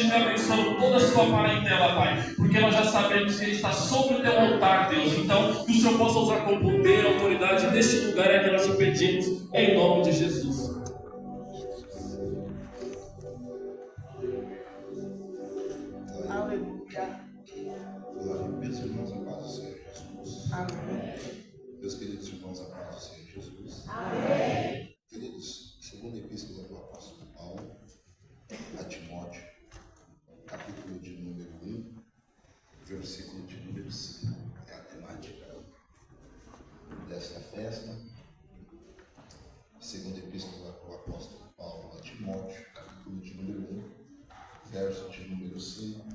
abençoando toda a sua parentela, Pai, porque nós já sabemos que Ele está sobre o teu altar, Deus. Então, que o Senhor possa usar com poder e autoridade neste lugar, é que nós te pedimos, em nome de Jesus. Aleluia. Glória. Meus irmãos, a paz do Senhor Jesus. Amém. Meus queridos irmãos, a paz do Senhor Jesus. Amém. Queridos, segunda epístola do apóstolo Paulo a Timóteo, capítulo de número 1, versículo de número 5. É a temática desta festa. Segunda epístola do apóstolo Paulo a Timóteo, capítulo de número 1, verso de número 5.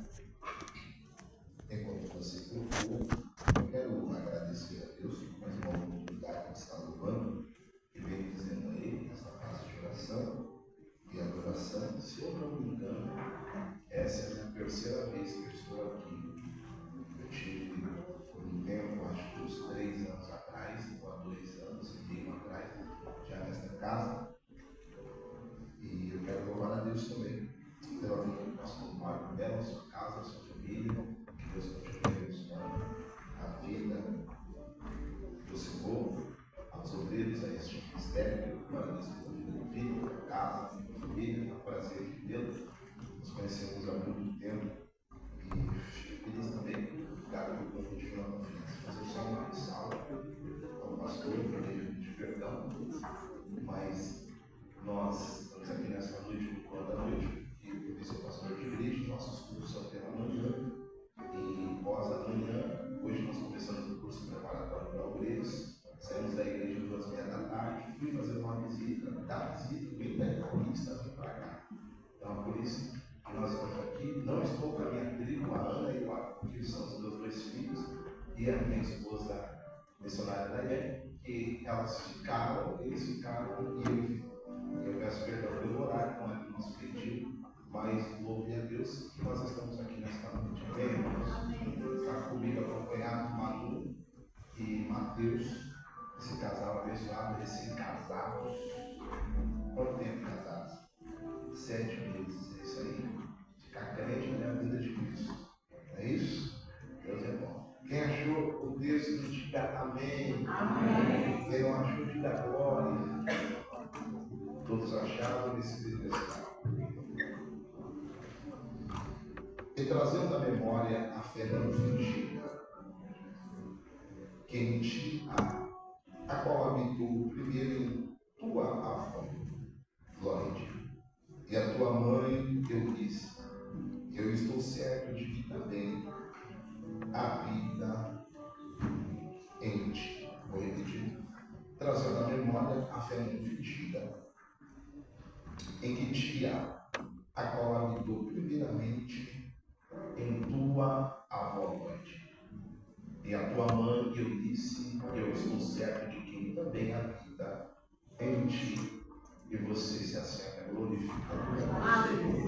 Enquanto você procura, eu quero agradecer a Deus por mais uma oportunidade que está louvando e bem dizendo a Ele nesta fase de oração e adoração. Se eu não me engano, essa é a terceira vez que eu estou aqui. Eu tive por um tempo, acho que uns 3 anos atrás, ou há 2 anos e meio atrás, já nesta casa. E eu quero louvar a Deus também pela vida do pastor Marco Belo, a sua casa, a sua família. Que Deus continue abençoando a vida do seu povo, aos obreiros, a este ministério que agora nesse filho, da casa, da família, da prazer de Deus. Nos conhecemos há muito tempo e fico feliz também por continuar a confiança. Mas eu sou uma ressalva ao pastor, para pedir perdão, mas nós estamos aqui nessa noite, por conta da noite, e eu sou pastor de igreja, nossos cursos são pela manhã. E pós amanhã, hoje nós começamos o curso preparatório para obreiros, saímos da igreja 2h30, fui fazer uma visita, vim da Paulista, vim para cá. Então, por isso que nós estamos aqui. Não estou com a minha tribo, a Ana e o Arco, que são os meus 2 filhos, e a minha esposa missionária Daiane, que eles ficaram e eu peço perdão pelo horário, não é do nosso pedido. Mas louve a Deus que nós estamos aqui nesta noite. Amém? Está comigo acompanhado Manu e Mateus, esse casal abençoado, recém-casados. Quanto tempo casados? 7 meses, é isso aí. Ficar crente na vida de Cristo. É isso? Deus é bom. Quem achou o texto, diga amém. Amém. Quem não achou, diga glória. Todos acharam esse texto. E trazendo à memória a fé não fingida, que em ti há, a qual habitou primeiro em tua avó, Glória, e a tua mãe, Eunice. Eu estou certo de que também habita em ti. Vou repetir. Trazendo à memória a fé não fingida, em que ti há, a qual habitou primeiramente em tua avó, Glória. E a tua mãe, Eunice, eu estou certo de que também habita em ti, e você se acerca glorificando a Deus.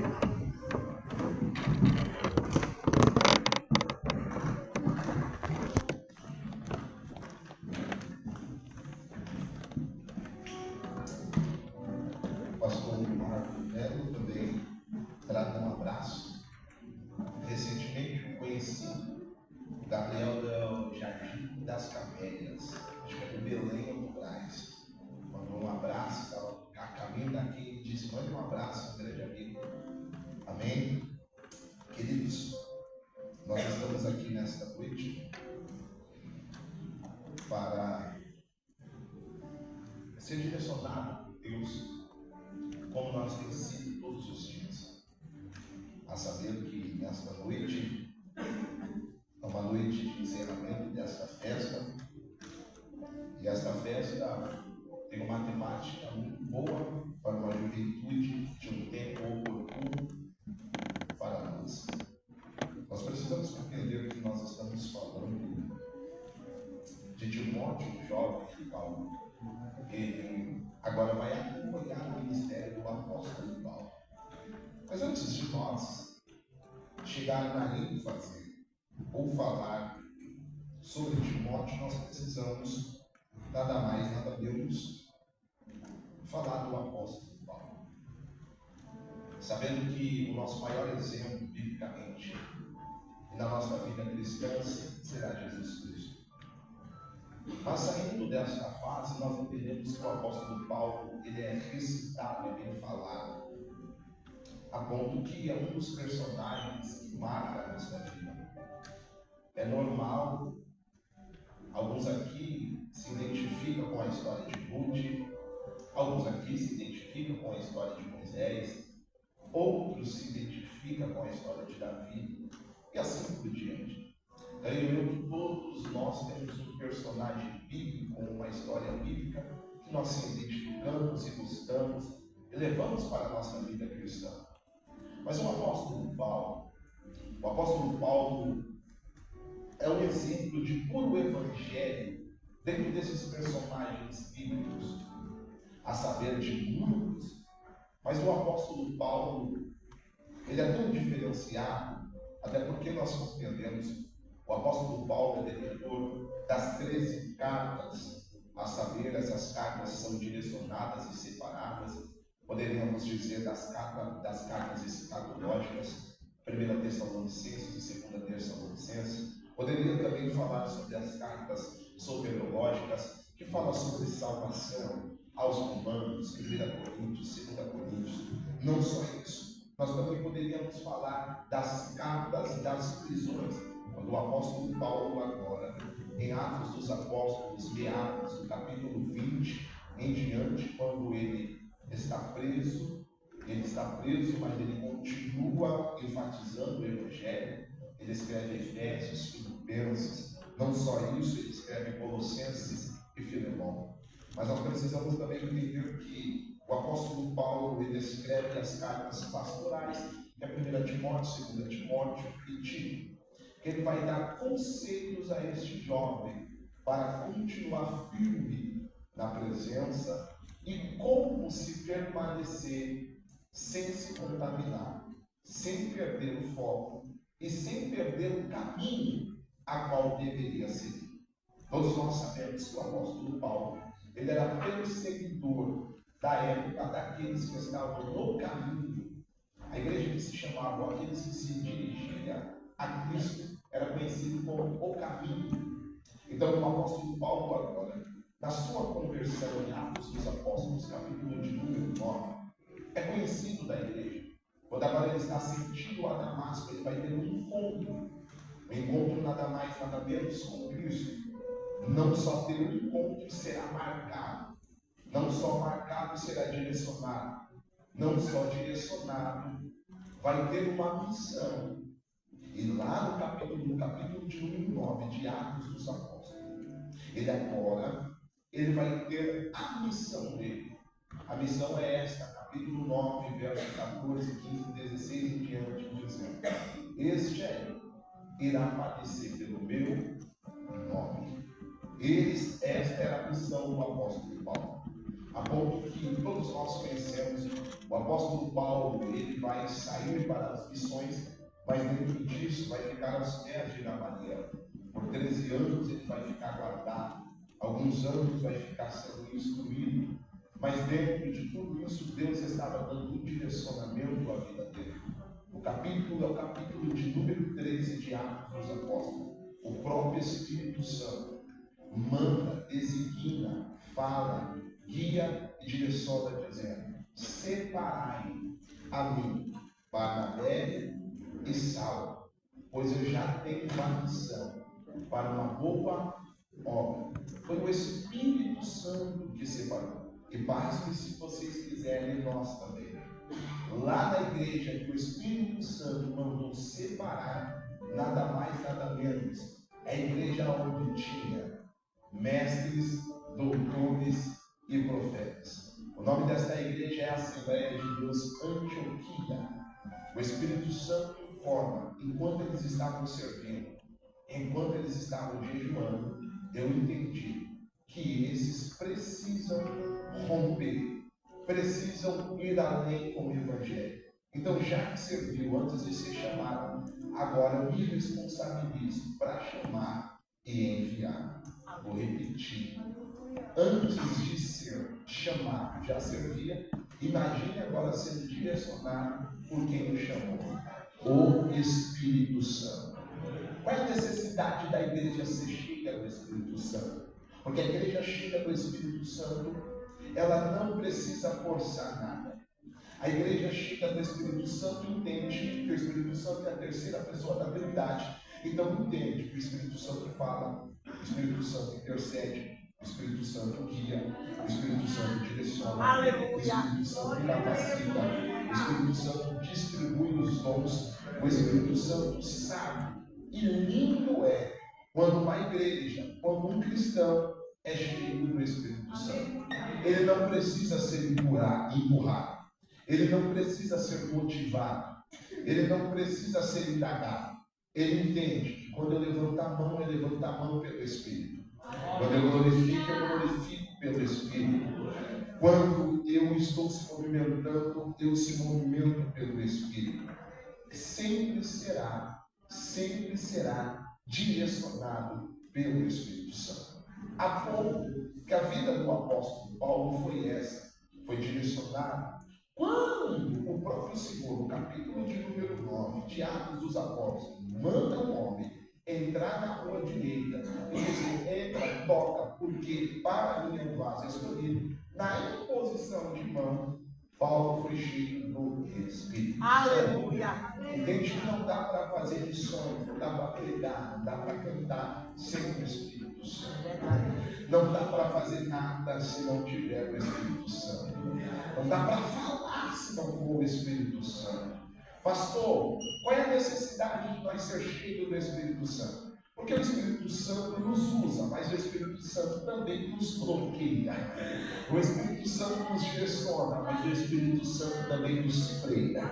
O pastor Marco Belo também traga um abraço. Recentemente conheci o Gabriel do Jardim das Camélias, acho que é do Belém ou do Braz. Mandou um abraço, estava a caminho daqui e disse: mande um abraço, um grande amigo. Amém? Queridos, nós estamos aqui nesta noite para ser direcionado por Deus, como nós temos sido todos os dias. A saber que nesta noite é uma noite de encerramento desta festa, e esta festa tem uma temática muito boa para uma juventude de um tempo oportuno para nós. Nós precisamos compreender que nós estamos falando de Timóteo, um jovem Paulo. Ele agora vai acompanhar o ministério do apóstolo Paulo. Mas antes de nós chegar na ênfase ou falar sobre Timóteo, nós precisamos nada mais, nada menos falar do apóstolo Paulo. Sabendo que o nosso maior exemplo biblicamente. E na nossa vida cristã será Jesus Cristo. Mas saindo dessa fase, nós entendemos que o apóstolo Paulo, ele é recitado, é bem falado, a ponto que é um dos personagens que marca a nossa vida. É normal, alguns aqui se identificam com a história de Ruth, alguns aqui se identificam com a história de Moisés, outros se identificam com a história de Davi, e assim por diante. Creio eu que todos nós temos um personagem bíblico, uma história bíblica, que nós se identificamos e gostamos e levamos para a nossa vida cristã. Mas o apóstolo Paulo é um exemplo de puro evangelho dentro desses personagens bíblicos, a saber de muitos. Mas o apóstolo Paulo, ele é tão diferenciado, até porque nós compreendemos, o apóstolo Paulo é detentor das 13 cartas, a saber, essas cartas são direcionadas e separadas, poderíamos dizer das cartas escatológicas, 1 Tessalonicenses e 2 Tessalonicenses. Poderia também falar sobre as cartas soteriológicas, que falam sobre salvação, aos Romanos, 1 Coríntios, 2 Coríntios. Não só isso, nós também poderíamos falar das cartas das prisões, quando o apóstolo Paulo agora, em Atos dos Apóstolos, meados do capítulo 20 em diante, quando ele está preso, mas ele continua enfatizando o Evangelho. Ele escreve Efésios, Filipenses, não só isso, ele escreve Colossenses e Filemão. Mas nós precisamos também entender que o apóstolo Paulo, ele escreve as cartas pastorais, que é 1 Timóteo, 2 Timóteo e Tito. Ele vai dar conselhos a este jovem para continuar firme na presença e como se permanecer sem se contaminar, sem perder o foco e sem perder o caminho a qual deveria seguir. Todos nós sabemos que o apóstolo Paulo, ele era perseguidor da época daqueles que estavam no caminho. A igreja que se chamava, aqueles que se dirigiam a Cristo, era conhecido como o caminho. Então o apóstolo Paulo agora, na sua conversão em Atos dos Apóstolos, capítulo de número 9, é conhecido da igreja. Quando agora ele está sentindo a Damasco, ele vai ter um encontro nada mais, nada menos com Cristo. Não só ter um encontro será marcado, não só marcado será direcionado, não só direcionado, vai ter uma missão. E lá no capítulo de número 9 de Atos dos Apóstolos, ele vai ter a missão dele. A missão é esta, capítulo 9, verso 14, 15, 16 em diante, dizendo: este aí irá padecer pelo meu nome. Esta era a missão do apóstolo Paulo. A ponto que todos nós conhecemos, o apóstolo Paulo, ele vai sair para as missões, mas dentro disso vai ficar aos pés de Gamaliel. Por 13 anos ele vai ficar guardado, alguns anos vai ficar sendo instruído, mas dentro de tudo isso Deus estava dando um direcionamento à vida dele. O capítulo é o capítulo de número 13 de Atos dos Apóstolos. O próprio Espírito Santo manda, designa, fala, guia e direciona, dizendo: separai a mim, Barnabé e Saulo, pois eu já tenho uma missão para uma boa obra. Foi o Espírito Santo que separou. E pasme, se vocês quiserem, nós também. Lá na igreja que o Espírito Santo mandou separar, nada mais, nada menos, é a igreja onde tinha mestres, doutores e profetas. O nome desta igreja é a Assembleia de Deus Antioquia. O Espírito Santo informa, enquanto eles estavam servindo, enquanto eles estavam jejuando, eu entendi que esses precisam romper, precisam ir além com o Evangelho. Então, já que serviu antes de ser chamado, agora eu me responsabilizo para chamar e enviar. Vou repetir. Antes de ser chamado, já servia. Imagine agora sendo direcionado por quem o chamou. O Espírito Santo. Qual é a necessidade da igreja ser cheia do Espírito Santo? Porque a igreja cheia do Espírito Santo, ela não precisa forçar nada. A igreja cheia do Espírito Santo entende que o Espírito Santo é a terceira pessoa da Trindade. Então entende que o Espírito Santo fala, o Espírito Santo intercede, o Espírito Santo guia, o Espírito Santo direciona, Aleluia. o Espírito Santo capacita, o Espírito Santo distribui os dons, o Espírito Santo sabe. E lindo é quando uma igreja, quando um cristão é cheio do Espírito Santo. Ele não precisa ser empurrado. Ele não precisa ser motivado. Ele não precisa ser indagado. Ele entende que quando eu levanto a mão, eu levanto a mão pelo Espírito. Quando eu glorifico pelo Espírito. Quando eu estou se movimentando, eu se movimento pelo Espírito. Sempre será direcionado pelo Espírito Santo. Há pouco que a vida do apóstolo Paulo foi essa, foi direcionada. Quando o próprio Senhor, no capítulo de número 9, de Atos dos Apóstolos, manda um homem entrar na rua direita e dizer: entra, toca, porque para mim é um vaso escolhido, na imposição de mão, Paulo foi cheio do Espírito. Aleluia. Entende que não dá para fazer lições, não dá para pregar, não dá para cantar sem o Espírito Santo. Não dá para fazer nada se não tiver o Espírito Santo. Não dá para falar se não for o Espírito Santo. Pastor, qual é a necessidade de nós ser cheios do Espírito Santo? Porque o Espírito Santo nos usa, mas o Espírito Santo também nos bloqueia. O Espírito Santo nos direciona, mas o Espírito Santo também nos freia.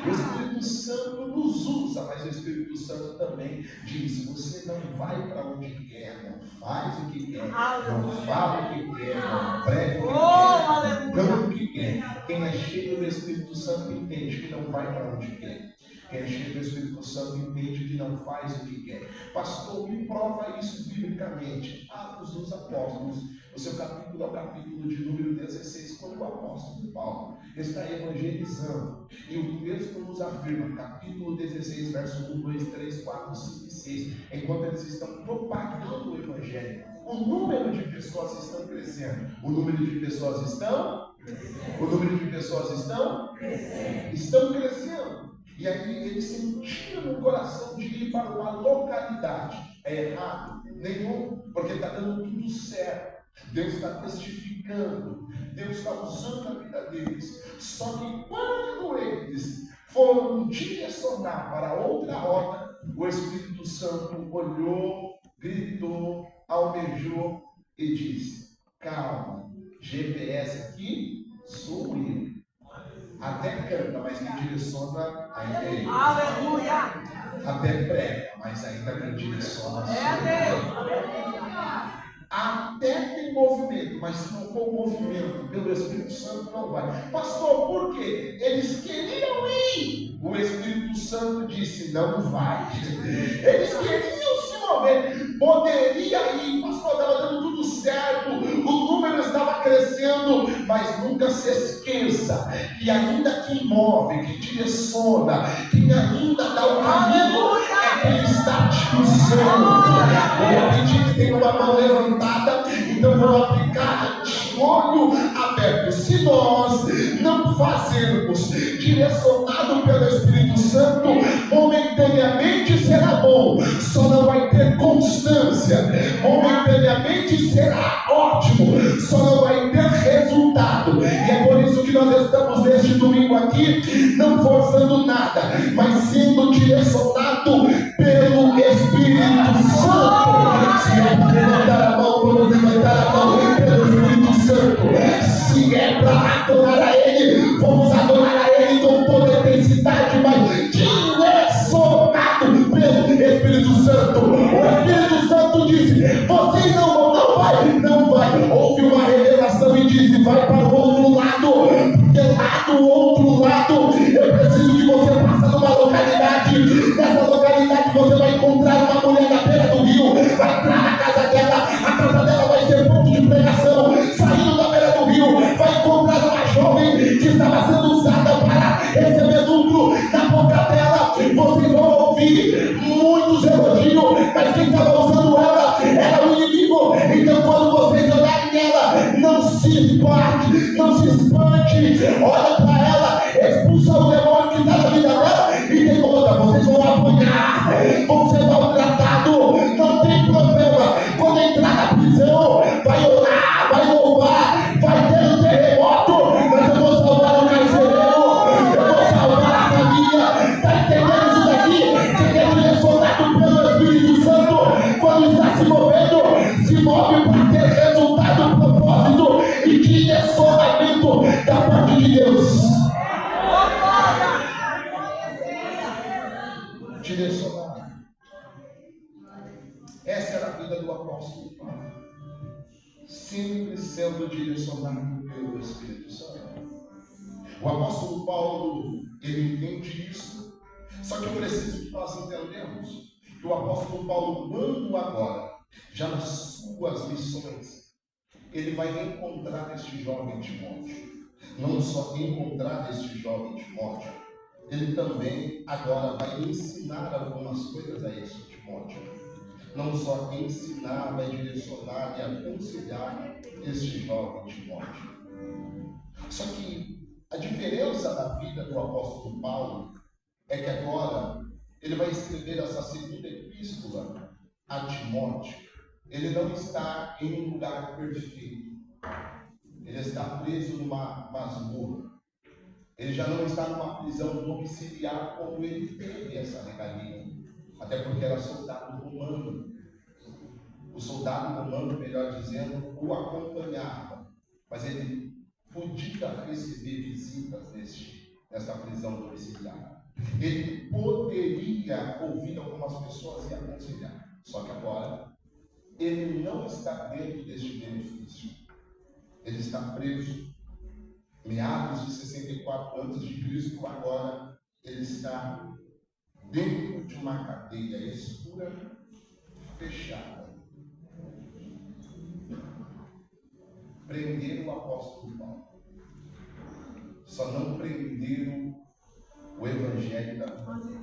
O Espírito Santo nos usa, mas o Espírito Santo também diz: você não vai para onde quer, não faz o que quer, não fala o que quer, não prega o que quer, não o que quer. Quem é cheio do Espírito Santo entende que não vai para onde quer. Quem é cheio do Espírito Santo entende que não faz o que quer. Pastor, me prova isso biblicamente. Atos dos Apóstolos, o seu capítulo é o capítulo de número 16, quando o apóstolo Paulo está evangelizando. E o texto nos afirma, capítulo 16, verso 1, 2, 3, 4, 5 e 6, enquanto eles estão propagando o evangelho, o número de pessoas estão crescendo. O número de pessoas estão crescendo. E aí eles sentiram no coração de ir para uma localidade. É errado? Nenhum, porque está dando tudo certo. Deus está testificando. Deus está usando a vida deles. Só que quando eles foram direcionar para outra rota, o Espírito Santo olhou, gritou, almejou e disse: calma, GPS aqui sou eu. Até canta, mas quem direciona ainda é ele. Aleluia. Até prega, mas ainda quem direciona sou eu. Até tem movimento, mas se não for movimento pelo Espírito Santo, não vai. Pastor, por quê? Eles queriam ir. O Espírito Santo disse: não vai. Eles queriam se mover. Poderia ir, pastor, estava dando tudo certo. O número estava crescendo, mas nunca se esqueça que ainda quem move, que direciona, quem ainda dá o caminho, é quem está te usando. Eu acredito que tem uma mão levantada, então vou aplicar de olho aberto. Se nós não fazermos direcionado pelo Espírito Santo, momentaneamente será bom, só não vai ter constância. Momentaneamente será ótimo, só não vai ter resultado. E é por isso que nós estamos neste domingo aqui, não forçando nada, mas sendo direcionado pelo Espírito Santo. Se é para levantar a mão, vamos levantar a mão pelo Espírito Santo. Se é para adorar a Ele, vamos adorar a Ele com toda a intensidade, mas direcionado pelo Espírito Santo. O Espírito Santo disse: vocês não vai. Houve uma revelação e disse: vai para o outro lado, porque lá do outro lado eu preciso que você passe numa localidade. Nessa localidade você vai encontrar uma mulher na beira do rio, vai entrar na casa dela, a casa dela vai ser ponto de pregação. Saindo da beira do rio, vai encontrar uma jovem que estava sendo usada para receber lucro na boca dela. Vocês vão aqui muitos elogios, mas quem estava usando ela era o inimigo. Então quando vocês olharem nela, não se espante, olha para ela, expulsa o demônio que está na vida dela e tem outra. Vocês vão apanhar, vão ser maltratados, não tem problema. Quando entrar na prisão, vai orar, vai louvar, vai ter um terremoto, mas eu vou salvar o carcereiro, eu vou salvar a família. Está entendendo isso daqui? Quem é direcionado pelo Espírito Santo, quando está se movendo, se move para ter resultado, propósito e direcionamento da parte de Deus. Direcionar. Essa era a vida do apóstolo Paulo, sempre sendo direcionado pelo Espírito Santo. O apóstolo Paulo, ele entende isso, só que eu preciso que nós entendamos que o apóstolo Paulo, quando agora, já nas suas missões, ele vai encontrar este jovem Timóteo. Não só encontrar este jovem Timóteo, ele também agora vai ensinar algumas coisas a este Timóteo. Não só ensinar, vai direcionar e aconselhar este jovem Timóteo. Só que a diferença da vida do apóstolo Paulo é que agora ele vai escrever essa segunda epístola a Timóteo. Ele não está em um lugar perfeito. Ele está preso numa masmorra. Ele já não está numa prisão domiciliar como ele teve essa regalia. Até porque era soldado romano. O soldado romano, melhor dizendo, o acompanhava. Mas ele podia receber visitas nesta prisão domiciliar. Ele poderia ouvir algumas pessoas e aconselhar. Só que agora, ele não está dentro deste benefício. Ele está preso. Meados de 64 a.C., agora ele está dentro de uma cadeia escura, fechada. Prenderam o apóstolo Paulo. Só não prenderam o evangelho da vida.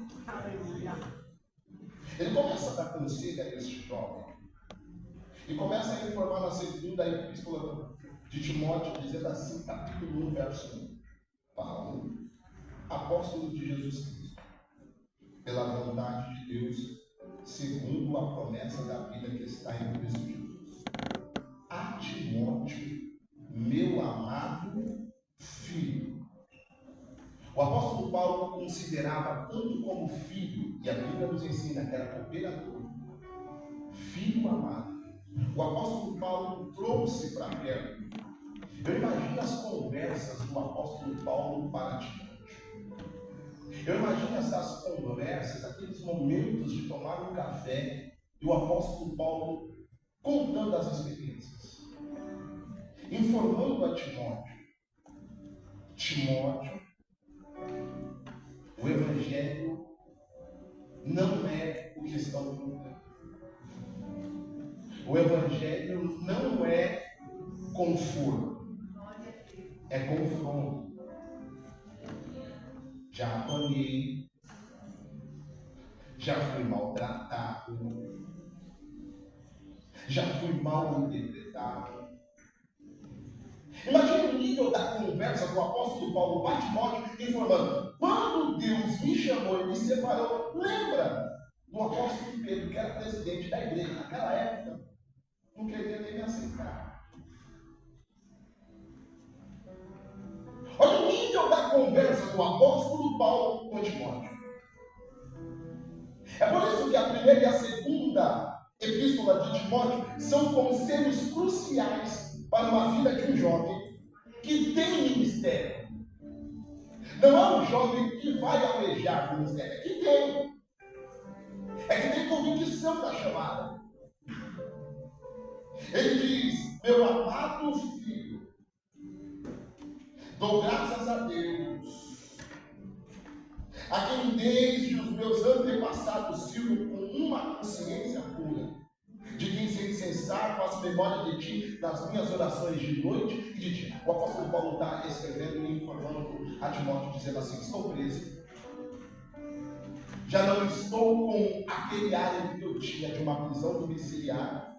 Ele começa a dar conselho a este jovem. E começa a informar na segunda epístola de Timóteo, dizendo assim, capítulo 1, verso 1. Paulo, apóstolo de Jesus Cristo, pela vontade de Deus, segundo a promessa da vida que está em Cristo Jesus. A Timóteo, meu amado filho. O apóstolo Paulo considerava tanto como filho, e a Bíblia nos ensina que era cooperador, filho amado. O apóstolo Paulo trouxe para perto. Eu imagino as conversas do apóstolo Paulo para Timóteo. Eu imagino essas conversas, aqueles momentos de tomar um café e o apóstolo Paulo contando as experiências, informando a Timóteo. Timóteo, o evangelho não é o que estão contando. O evangelho não é conforto, é confronto. Já apanhei, já fui maltratado, já fui mal interpretado. Imagina o nível da conversa do apóstolo Paulo para Timóteo, informando: quando Deus me chamou e me separou, lembra do apóstolo Pedro, que era presidente da igreja naquela época, não queria nem me aceitar. Olha o nível da conversa do apóstolo Paulo com Timóteo. É por isso que a primeira e a segunda epístola de Timóteo são conselhos cruciais para uma vida de um jovem que tem ministério. Não é um jovem que vai almejar o ministério, é que tem. É que tem convicção da chamada. Ele diz: meu amado filho, dou graças a Deus, a quem desde os meus antepassados sirvo com uma consciência pura, de quem sem cessar faço memória de ti nas minhas orações de noite e de dia. O apóstolo Paulo está escrevendo e informando a Timóteo, dizendo assim: estou preso, Já não estou com aquele área que eu tinha de uma prisão domiciliar.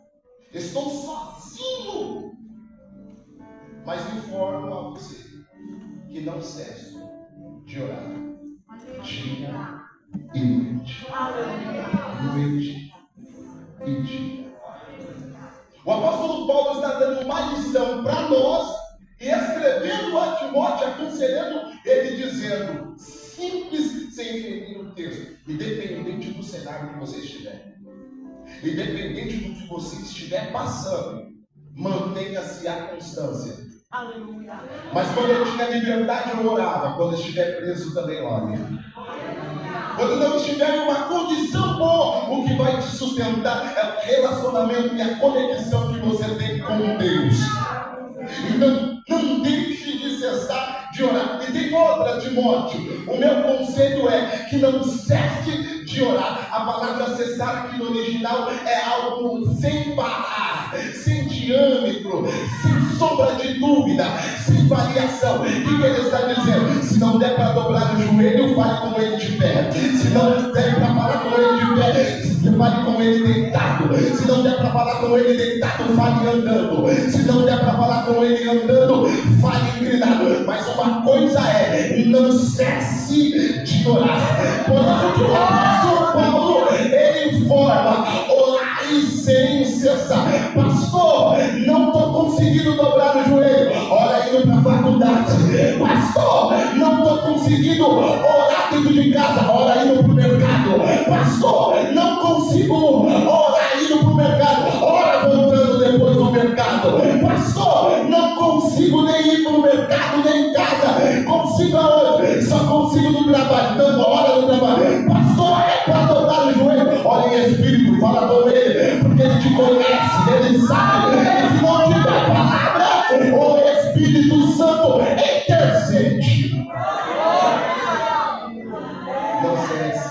Estou sozinho. Mas informo a você que não cesso de orar dia e noite. Noite e dia. O apóstolo Paulo está dando uma lição para nós e escrevendo a Timóteo, aconselhando ele, dizendo, simples, sem ferir o texto, independente do cenário que você estiver, independente do que você estiver passando, mantenha-se a constância. Aleluia. Mas quando eu tinha liberdade, eu orava. Quando eu estiver preso, também ore. Quando não estiver em uma condição boa, o que vai te sustentar é o relacionamento e a conexão que você tem com Deus. Então, não deixe de cessar de orar. E tem outra, Timóteo. O meu conselho é que não cesse de orar. A palavra cessar aqui no original é algo sem parar, sem diâmetro, sem sombra de dúvida, sem variação. O que ele está dizendo? Se não der para dobrar o joelho, fale com ele de pé. Se não der para falar com ele de pé, fale com ele deitado. Se não der para falar com ele deitado, fale andando. Se não der para falar com ele andando, fale inclinado. Mas uma coisa é, não cesse de orar. Por isso que o apóstolo Paulo, ele informa, orai sem cessar. Pastor, não estou conseguindo dobrar o joelho. Ora indo para a faculdade. Pastor, não estou conseguindo orar dentro de casa. Ora indo para o mercado. Pastor, não consigo orar indo para o mercado. Ora voltando depois do mercado. Pastor, não consigo nem ir para o mercado, nem em casa. Consigo aonde? Só consigo no trabalho. Então, hora no trabalho. Pastor, é para dobrar o joelho. Olha em espírito, fala com ele, porque ele te conhece, ele sabe. E se não tiver palavra, o Espírito Santo intercede. Não cesse.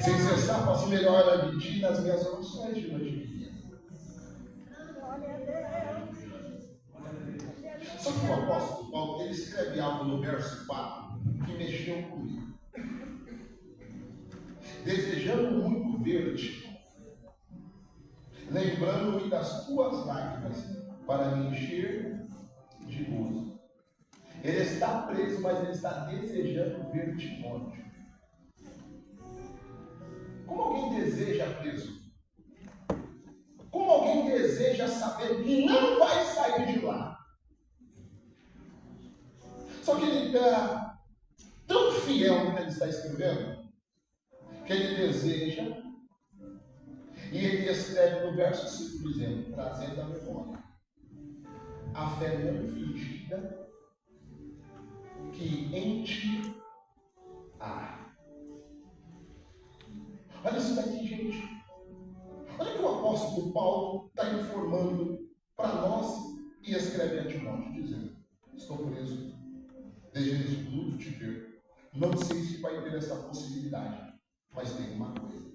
Sem cessar, faço melhor a medir nas minhas orações de noite e dia. Só que o apóstolo Paulo, ele escreve algo no verso 4 que mexeu comigo. Desejando muito ver-te, lembrando-me das tuas lágrimas, para me encher de gozo. Ele está preso, mas ele está desejando ver Timóteo. Como alguém deseja preso? Como alguém deseja saber que não vai sair de lá? Só que ele está tão fiel no que ele está escrevendo, que ele deseja, e ele escreve no verso 5 dizendo, trazendo a memória a fé não fingida que em ti há. Olha isso daqui, gente. Olha o que o apóstolo Paulo está informando para nós e escreve a Timóteo dizendo, estou preso, desejo muito te ver. Não sei se vai ter essa possibilidade, mas tem uma coisa.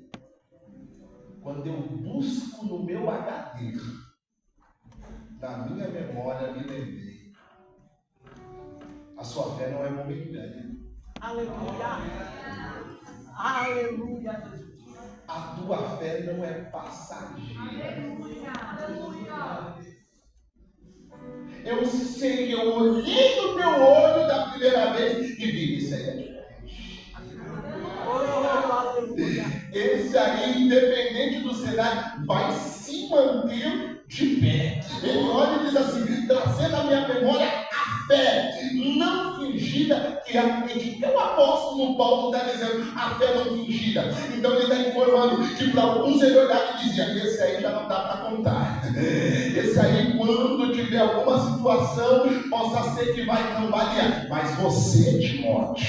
Quando eu busco no meu HD, na minha memória, me lembrei. A sua fé não é momentânea. Aleluia. Aleluia. A tua fé não é passageira. Eu sei, eu olhei no teu olho da primeira vez e vi, isso aí é diferente. Esse aí, independente do cenário, vai se manter de pé. Ele olha e diz assim, trazendo a minha memória a fé não fingida que há em ti. Então o apóstolo Paulo está dizendo a fé não fingida. Então ele está informando que para alguns ele olhava e dizia, esse aí já não dá para contar. Esse aí, quando tiver alguma situação, possa ser que vai cambalear. Mas você, Timóteo,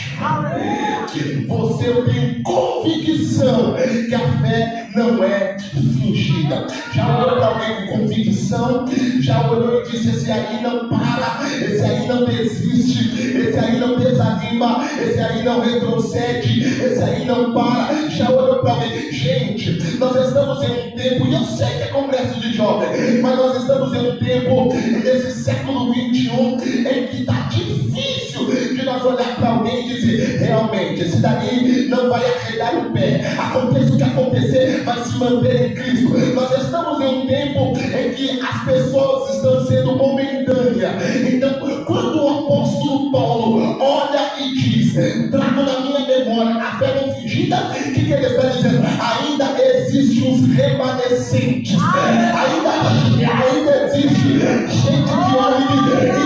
você, eu tenho convicção que a fé não é fingida. Já olhou para alguém com convicção? Já olhou e disse, esse aí não para, esse aí não desiste, esse aí não desanima, esse aí não retrocede, esse aí não para. Já olhou para alguém? Gente, nós estamos em um tempo, e eu sei que é congresso de jovens, mas nós estamos em um tempo, nesse século 21, em que está difícil de nós apenas olhar para alguém e dizer: realmente, esse daí não vai arredar o pé. Aconteça o que acontecer, vai se manter em Cristo. Nós estamos em um tempo em que as pessoas estão sendo momentâneas. Então, quando o apóstolo Paulo olha e diz: trago na minha memória a fé não fingida, o que ele está dizendo? Ainda existem os remanescentes. Ainda existe gente que olha,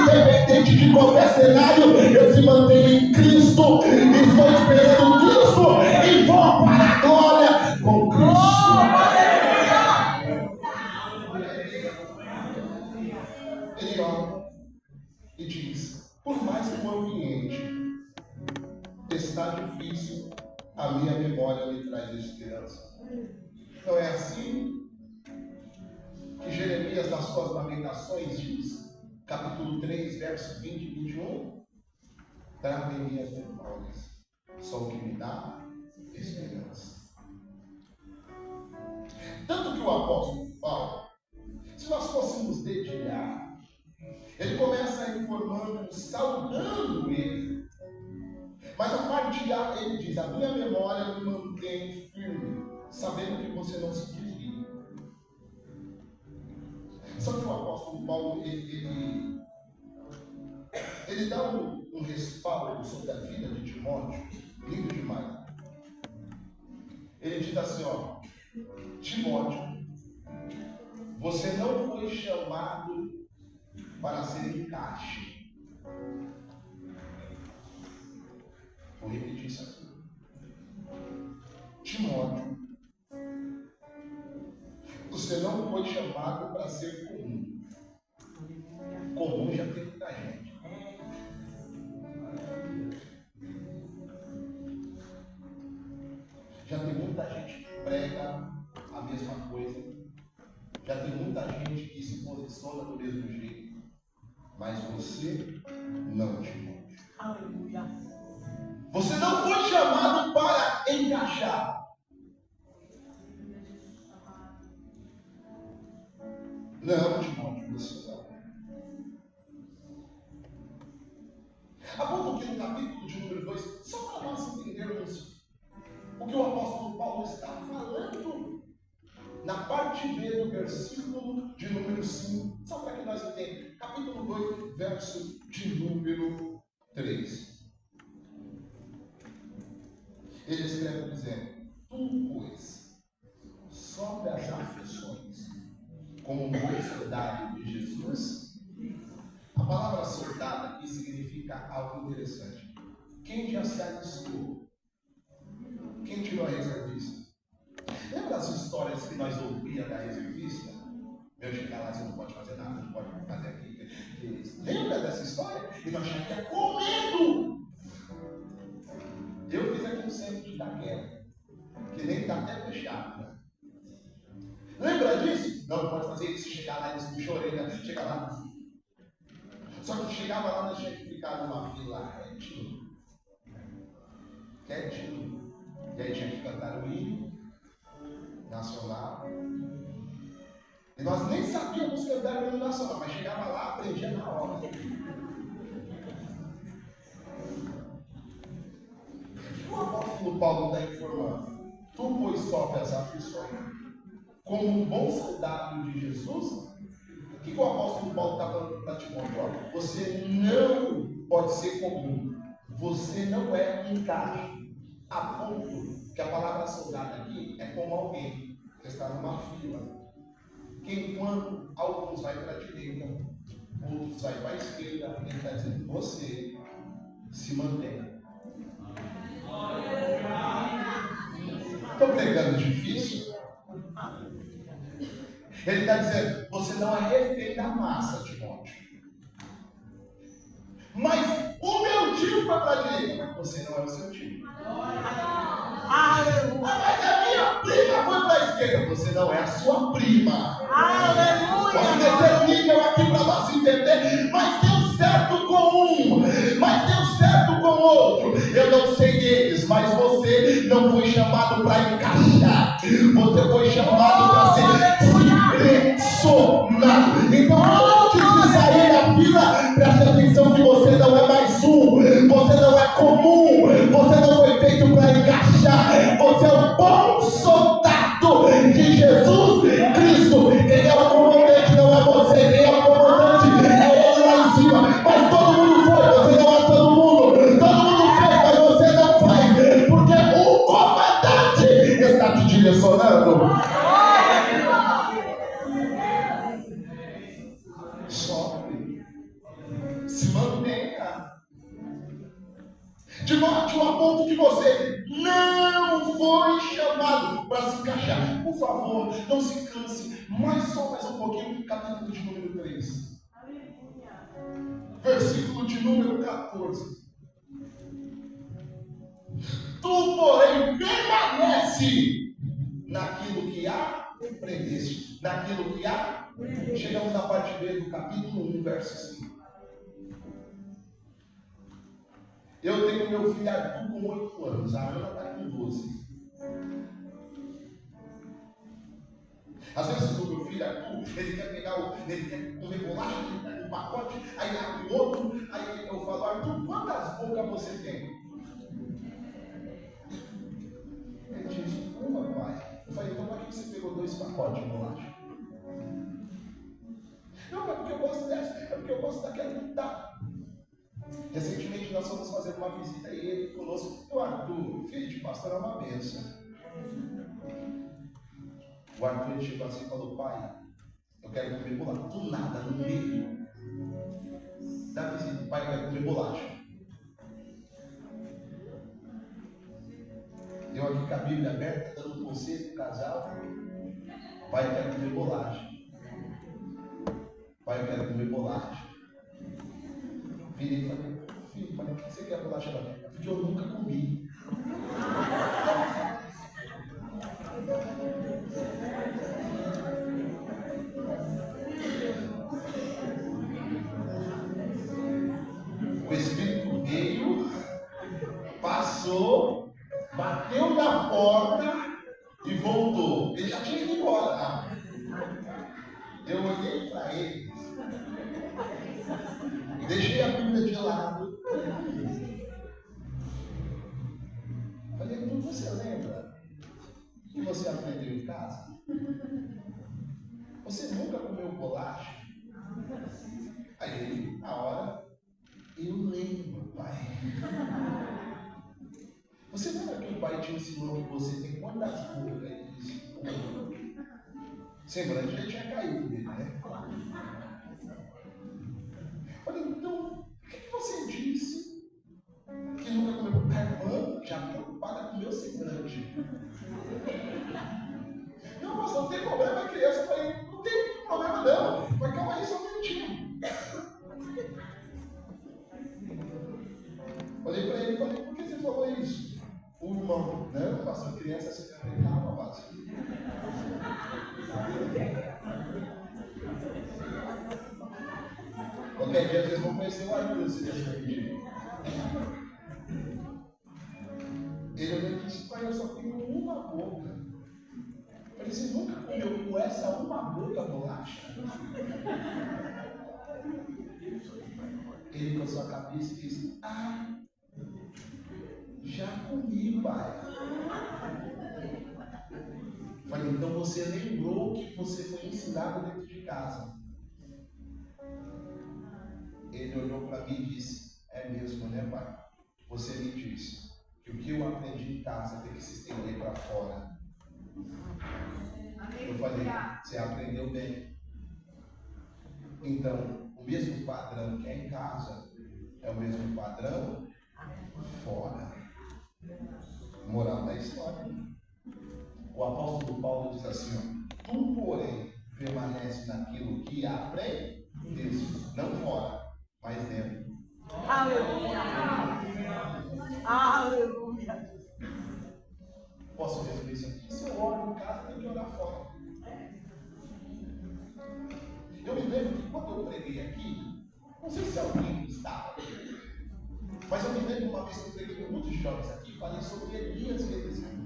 independente de qualquer cenário, eu se mantenho em Cristo, estou esperando Cristo e vou para a glória com Cristo. Ele olha e diz: por mais que o ambiente está difícil, a minha memória me traz esperança. Não é assim que Jeremias, nas suas lamentações, diz, capítulo 3, verso 20 e 21, traga em minhas memórias só o que me dá esperança. Tanto que o apóstolo Paulo, se nós fôssemos dedilhar, ele começa informando, saudando ele, mas a parte de A ele diz: a minha memória me mantém firme, sabendo que você não se desvia. Só que o apóstolo Paulo, ele dá um respaldo sobre a vida de Timóteo, lindo demais. Ele diz assim: ó, Timóteo, você não foi chamado para ser encaixe. Vou repetir isso aqui. Timóteo, você não foi chamado para ser comum. Comum já tem muita gente. Já tem muita gente que prega a mesma coisa. Já tem muita gente que se posiciona do mesmo jeito. Mas você não, Timóteo. Aleluia. Você não foi chamado para encaixar. Não, Timóteo, você não. A ponto que no capítulo de número 2, só para nós entendermos o que o apóstolo Paulo está falando, na parte B do versículo de número 5, só para que nós entendamos, capítulo 2, verso de número 3. Ele escreve dizendo: tu, pois, sobe as aflições como um bom soldado de Jesus. A palavra soldado aqui significa algo interessante. Quem já se alistou? Quem tirou a reservista? Lembra das histórias que nós ouvíamos da reservista? Meu, chegar lá, você não pode fazer nada, não pode fazer aqui. Lembra dessa história? E nós chegamos com medo. Eu fiz aqui um centro de Itaquera, que nem está até fechado, né? Lembra disso? Não pode fazer isso, chegar lá, eles puxam a orelha, chega lá. Só que chegava lá, nós tínhamos que ficar numa fila retinho. Quietinho. E aí tinha que cantar o hino nacional. E nós nem sabíamos cantar o hino nacional, mas chegava lá, aprendia na hora. O apóstolo Paulo está informando: tu, pois, sofre as aflições como um bom soldado de Jesus. O que o apóstolo Paulo está falando para Timóteo? Você não pode ser comum. Você não é encaixe. A ponto que a palavra soldado aqui é como alguém que está numa fila, que enquanto alguns vai para a direita, outros vai para a esquerda, ele está dizendo: você se mantém. Estou pregando difícil? Ele está dizendo: você não é refém da massa, Timóteo. Mas o meu tio foi para a direita, mas você não é o seu tio. Aleluia. Mas a minha prima foi para a esquerda, você não é a sua prima. Aleluia. Posso descer o nível aqui para nós entender, mas deu certo com um, mas deu certo com outro. Eu não sei eles, mas você não foi chamado para encaixar. Você foi chamado para ser selecionado. Então, antes de sair da fila, preste atenção que você não é mais um. Você não guerra comum. Você não foi feito para encaixar. Você é o bom soldado de Jesus Cristo. Ele é o comandante, não é você. Quem é o comandante é ele lá em cima. Mas todo mundo foi, você não é todo mundo. Todo mundo fez, mas você não faz. Porque o comandante está te direcionando. Sofre. Se mantenha. De modo a ponto que você não foi chamado para se encaixar. Por favor, não se canse. Mais um pouquinho. Capítulo de número 3. Versículo de número 14. Tu, porém, permanece naquilo que aprendeste. Naquilo que Chegamos na parte B do capítulo 1, verso 5. Eu tenho meu filho Arthur com 8 anos, a Ana está com 12. Às vezes o meu filho Arthur, ele quer comer bolacha, ele pega um pacote, aí abre outro, aí eu falo, Arthur, quantas bocas você tem? Ele diz, uma, pai. Eu falei, então para que você pegou 2 pacotes de bolacha? Não, é porque eu gosto dessa, é porque eu gosto daquela que dá. Recentemente nós fomos fazer uma visita e ele conosco. O Arthur, filho de pastor, é uma bênção. O Arthur chegou assim e falou, pai, eu quero comer bolacha. Do nada, no meio da visita, pai, eu quero comer bolacha. Eu aqui com a Bíblia aberta, dando um conselho pro casal. Pai, eu quero comer bolacha. Pai, eu quero comer bolacha. Virei e falei, filho, por que você quer bolacha da minha? Porque eu nunca comi. O Espírito veio, passou, bateu na porta e voltou. Ele já tinha ido embora. Eu olhei para ele. Deixei a Bíblia de lado. Falei, você lembra que você aprendeu em casa? Você nunca comeu bolacha? Aí ele, na hora, eu lembro, pai. Você lembra que o pai te ensinou que você tem quantas bocas? Ele disse, sembrante já tinha caído dele, né? Olha, então, o que você disse que nunca comeu? A irmã já preocupada com o meu semblante. Não, mas não tem problema, é criança. Eu falei, não tem problema não. Mas calma aí, só um minutinho. Olhei para ele e falei, por que você falou isso? O irmão, não, pastor, criança, você tem calma, pastor. Qualquer dia vocês vão conhecer o Arthur, se Deus permitir. Ele olhou e disse, pai, eu só tenho uma boca. Eu falei, você nunca comeu com essa uma boca bolacha? Ele coçou a cabeça e disse, já comi, pai. Eu falei, então você lembrou que você foi ensinado dentro de casa. Ele olhou para mim e disse, é mesmo, né, pai? Você me disse que o que eu aprendi em casa tem que se estender para fora. Eu falei, você aprendeu bem. Então, o mesmo padrão que é em casa é o mesmo padrão fora. Moral da história. O apóstolo Paulo diz assim, ó, tu, porém, permanece naquilo que aprendeste, não fora, mas dentro. Aleluia. Aleluia. Posso resumir isso aqui? Se eu oro em casa, tem que orar fora. Eu me lembro que quando eu preguei aqui, não sei se alguém estava, mas eu me lembro uma vez que eu preguei com muitos jovens aqui e falei sobre Elias e Eliseu.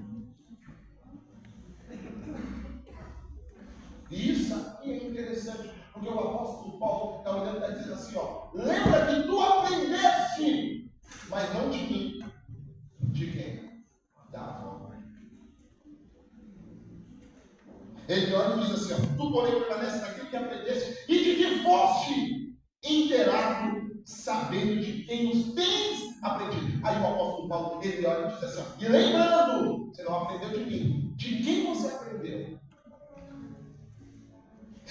E isso aqui é interessante, porque o apóstolo Paulo está olhando e está dizendo assim, ó, lembra que tu aprendeste, mas não de mim. Ele olha e diz assim, ó, tu porém permanece naquilo que aprendeste e de que foste inteirado, sabendo de quem os tens aprendido. Aí o apóstolo Paulo, ele olha e diz assim, ó, e lembrando, você não aprendeu de mim, de quem você aprendeu?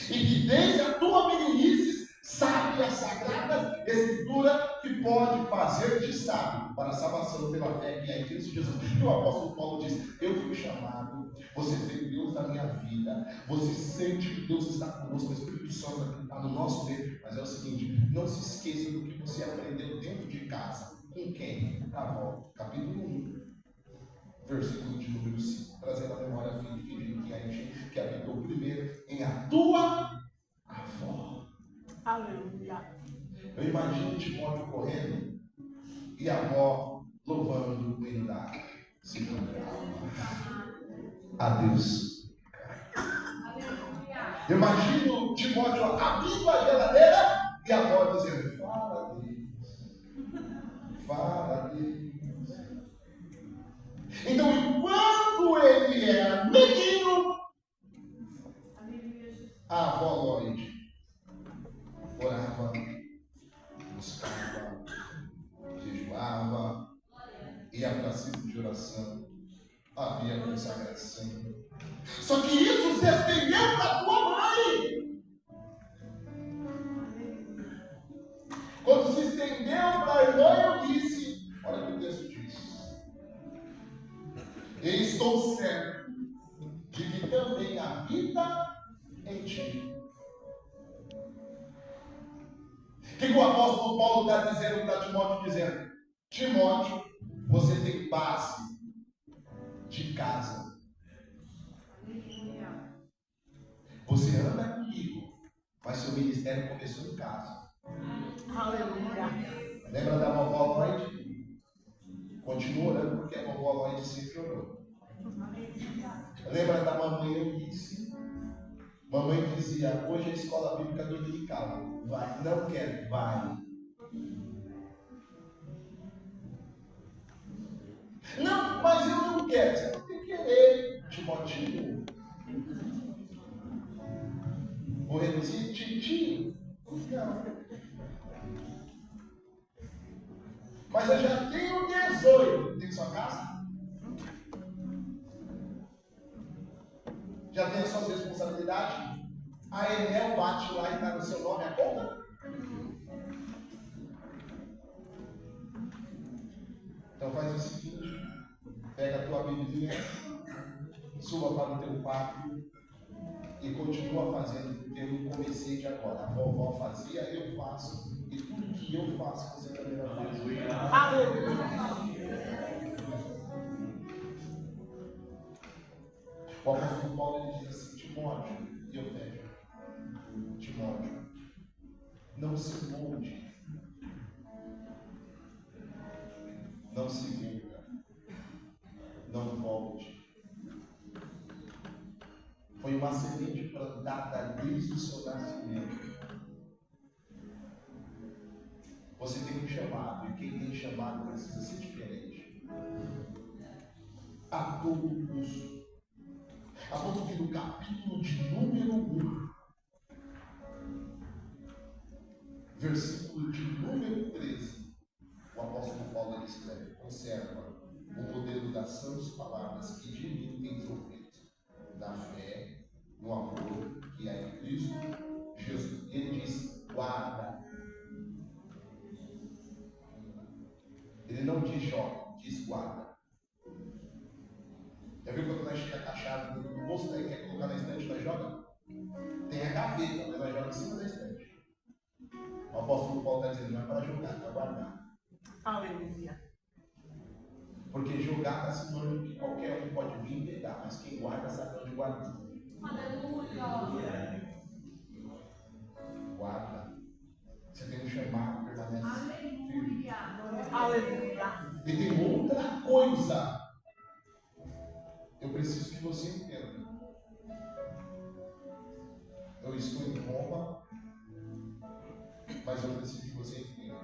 E que desde a tua meninice sabe a sagrada escritura que pode fazer-te sábio para a salvação pela fé que é em Cristo Jesus. E o apóstolo Paulo diz, eu fui chamado, você tem Deus na minha vida, você sente que Deus está conosco, o Espírito Santo está no nosso meio, mas é o seguinte, não se esqueça do que você aprendeu dentro de casa. Com quem? Com a avó. Capítulo 1, versículo de número 5, trazendo a memória a fim de que habitou primeiro em a tua avó. Aleluia. Eu imagino Timóteo correndo e a avó louvando o hino da segunda a Deus. Eu imagino Timóteo abrindo a geladeira e a avó dizendo, fala Deus, fala Deus. Então, enquanto ele era menino, a avó Lloyd orava, buscava, jejuava, ia para cima de oração, havia consagração. Só que isso se estendeu para a tua mãe. Quando se estendeu para a irmã, eu disse, olha o que o texto diz. E estou certo de que também habita em ti. O que o apóstolo Paulo está dizendo para Timóteo? Dizendo, Timóteo, você tem base de casa. Você anda comigo, mas seu ministério começou em casa. Aleluia. Lembra da vovó Lloyd? Continua orando porque a vovó Lloyd sempre orou. Lembra da mamãe Eunice? Mamãe dizia, hoje é a escola bíblica dominical. Vai, não quero, vai. Não, mas eu não quero. Você não tem que querer, Timotinho. Vou reduzir, Titinho. Não. Mas eu já tenho 18. Tem sua casa? Já tem as suas responsabilidades? A Enel bate lá e está no seu nome a conta? Então faz o seguinte, pega a tua Bíblia, suba para o teu quarto e continua fazendo, porque eu comecei de agora. A vovó fazia, eu faço, e tudo que eu faço, você também vai fazer. Aleluia. O apóstolo Paulo ele diz assim, Timóteo, e eu vejo, Timóteo, não se molde, não se vinga, não volte. Foi uma semente plantada desde o seu nascimento. Você tem um chamado, e quem tem chamado precisa ser diferente. A todo custo. A ponto que no capítulo de número 1, versículo de número 13, o apóstolo Paulo escreve, conserva o modelo das sãs palavras que de mim tens ouvido, da fé, no amor que é em Cristo Jesus. Ele diz, guarda. Ele não diz joga, diz guarda. Já viu quando nós chega a chave no bolso daí, quer colocar na estante, nós joga? Tem a gaveta, mas nós joga em cima da estante. O apóstolo Paulo está dizendo, não é para jogar, é para guardar. Aleluia. Porque jogar está sinônimo que qualquer um pode vir e pegar, mas quem guarda sabe onde guarda. Aleluia. Guarda. Você tem um chamado, permanece firme. Aleluia. E tem outra coisa. Eu preciso que você entenda. Eu estou em Roma, mas eu preciso que você entenda.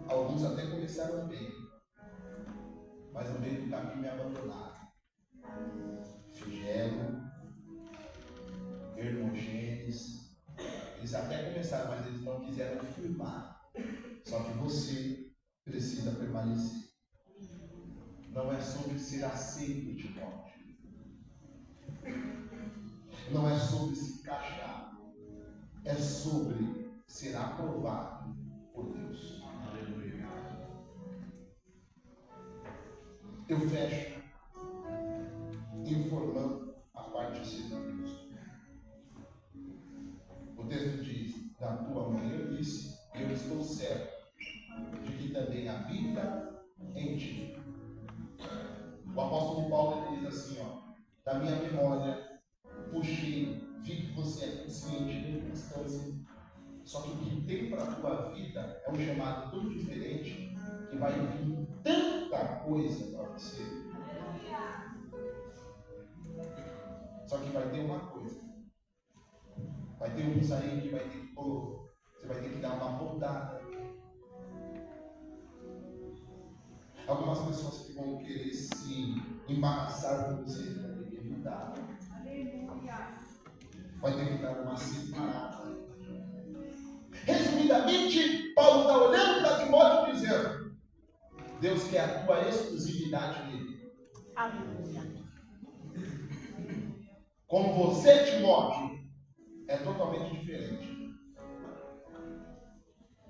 Alguns até começaram bem, mas no meio do caminho me abandonaram. Figelo, Hermogenes, eles até começaram, mas eles não quiseram firmar. Só que você precisa permanecer. Não é sobre ser aceito, Timóteo. Não é sobre se encaixar. É sobre ser aprovado por Deus. Aleluia. Eu fecho informando a parte de Deus. O texto diz: da tua mãe eu disse, eu estou certo de que também habita em ti. O apóstolo Paulo ele diz assim, da minha memória puxei, vi que você é consciente de instância. Só que o que tem para a tua vida é um chamado tão diferente que vai vir tanta coisa para você. Só que vai ter uma coisa. Vai ter uns aí que vai ter que você vai ter que dar uma rodada. Algumas pessoas que vão querer se embaraçar com você, vai ter que evitar. Vai ter que dar uma separada. Resumidamente, Paulo está olhando para Timóteo dizendo: Deus quer a tua exclusividade nele. Aleluia. Como você, Timóteo, é totalmente diferente.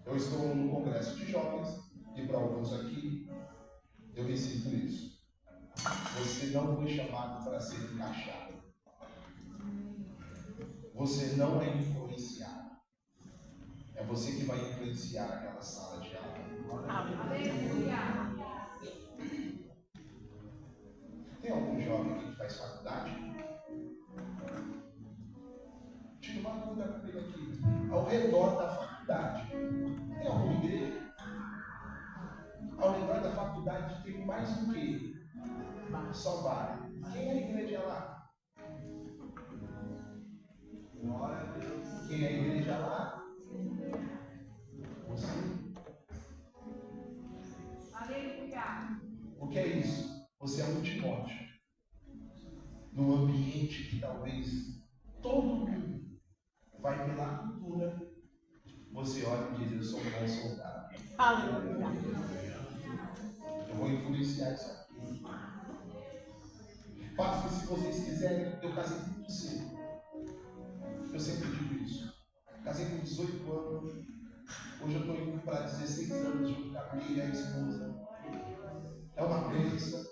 Eu estou no congresso de jovens e para alguns aqui eu me sinto isso. Você não foi chamado para ser encaixado. Você não é influenciado. É você que vai influenciar aquela sala de aula. Aleluia. Tem algum jovem aqui que faz faculdade? Tira uma dúvida comigo aqui. Ao redor da faculdade, tem alguma igreja? Ao redor da faculdade tem mais do que só bar. Quem é a igreja lá? Glória a Deus. Quem é a igreja lá? Você. Aleluia. O que é isso? Você é um Timóteo. Num ambiente que talvez todo mundo vai pela cultura. Você olha e diz: eu sou um bom soldado. Aleluia. Eu vou influenciar isso aqui. Faço que se vocês quiserem, eu casei muito cedo. Eu sempre digo isso. Casei com 18 anos. Hoje eu estou indo para 16 anos junto com a minha esposa. É uma bênção.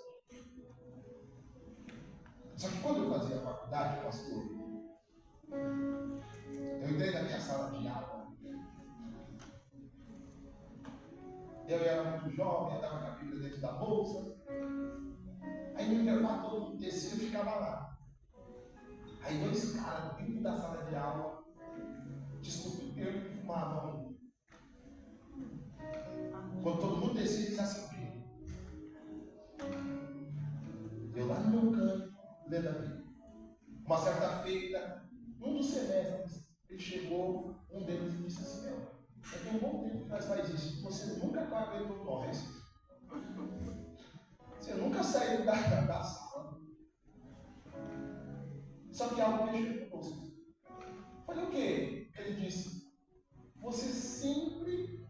Só que quando eu fazia a faculdade, pastor, eu entrei na minha sala de aula. Eu era muito jovem, andava com a Bíblia dentro da bolsa. Aí no intervalo todo mundo descia e ficava lá. Aí dois caras dentro da sala de aula discutindo e fumavam. Quando todo mundo descia, eles assim. Eu lá no meu canto, lendo a Bíblia. Uma certa feita, um dos semestres, ele chegou, um deles e disse assim: eu tenho um bom tempo que nós faz isso. Você nunca aguentou nós. Você nunca saiu da sala. Só que algo mexeu conosco. Falei: o quê? Ele disse: você sempre,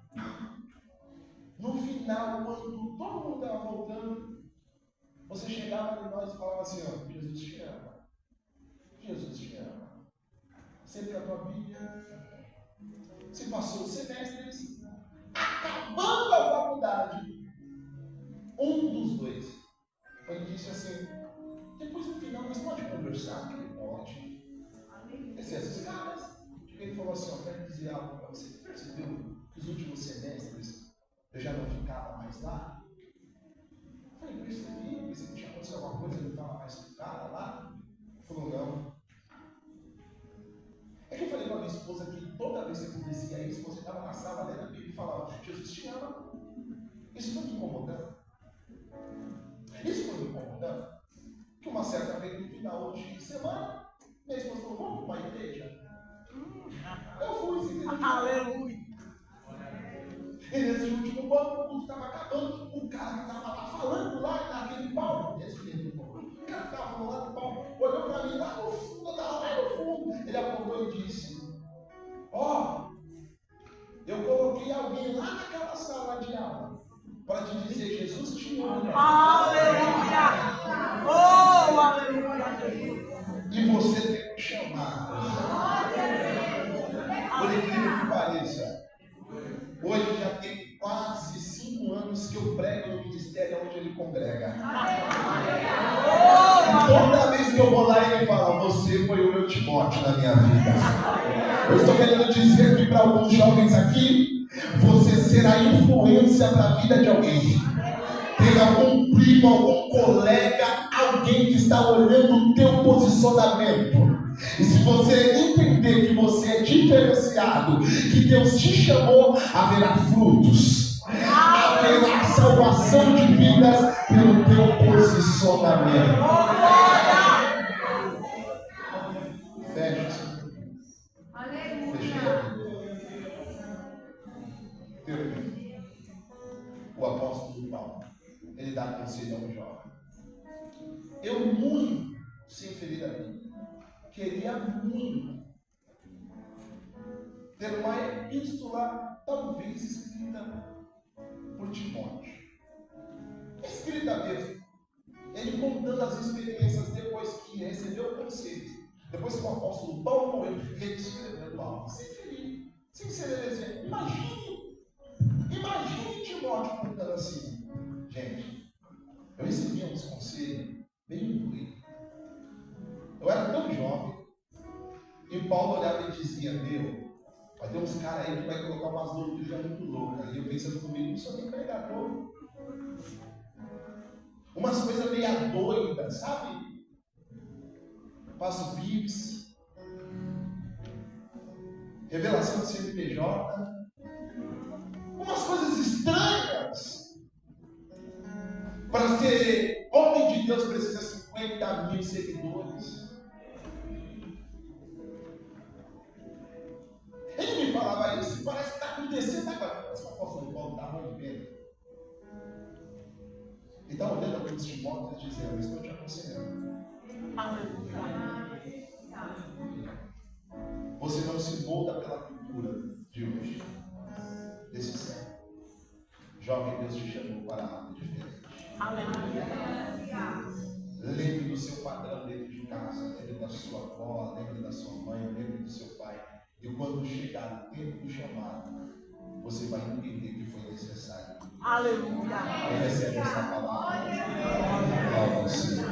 no final, quando todo mundo estava voltando, você chegava em nós e falava assim: Jesus te ama. Jesus te ama. Sempre a tua Bíblia. Você passou semestres acabando a faculdade. Um dos dois. Ele disse assim: depois no final nós podemos conversar? Ele pode. Esses caras. Ele falou assim: eu quero dizer algo para você. Você percebeu que os últimos semestres eu já não ficava mais lá? Eu falei: percebi que tinha acontecido alguma coisa, eu não estava mais com o cara lá. Ele falou: não. É que eu falei para minha esposa que toda vez que acontecia isso, você estava na sala lendo a Bíblia e falava: Jesus te ama. Isso foi me incomodando. Isso foi me incomodando. Que uma certa vez, no final de semana, minha esposa falou: vamos para uma igreja? Eu fui, simplesmente. Aleluia. E nesse último banco, o culto estava acabando. O cara que estava lá falando lá teria alguém lá naquela sala de aula para te dizer: Jesus te ama. Aleluia! Oh, aleluia, Jesus! E você tem que chamar. Por incrível que pareça, hoje já tem quase 5 anos que eu prego no ministério onde ele congrega. Toda vez que eu vou lá, ele fala: você foi o meu Timóteo na minha vida. Eu estou querendo dizer que para alguns jovens aqui, você será influência para a vida de alguém. Tem algum primo, algum colega, alguém que está olhando o teu posicionamento. E se você entender que você é diferenciado, que Deus te chamou, haverá frutos. Haverá salvação de vidas pelo teu posicionamento. Fecha. Aleluia. O apóstolo Paulo, ele dá conselho ao jovem. Eu muito, sem ferir a mim, queria muito ter uma epístola, talvez escrita por Timóteo. Escrita mesmo. Ele contando as experiências depois que recebeu conselhos. Depois que o apóstolo Paulo morreu, e ele escreveu algo sem ferir, sem ser heresia. Imagine Timóteo contando assim: gente, eu recebi uns conselhos bem doidos. Eu era tão jovem, e Paulo olhava e dizia: meu, vai ter uns caras aí que vai colocar umas doutrinas muito loucas. E eu pensando comigo: não sou nem pregador. Umas coisas meio doidas, sabe? Passo Bips, revelação de CNPJ, umas coisas estranhas. Para ser homem de Deus precisa 50 mil seguidores. Ele me falava isso, parece que está acontecendo agora. Parece que o apóstolo Paulo está rompendo. E está olhando para os Timóteos e dizendo: eu estou te aconselhando. Você não se molda pela cultura de hoje, desse século. Jovem, Deus te chamou para algo diferente. Lembre do seu padrão dentro de casa, lembre da sua avó, lembre da sua mãe, lembre do seu pai. E quando chegar o tempo do chamado, você vai entender que foi necessário. Aleluia! Recebe essa palavra. Glória ao Senhor.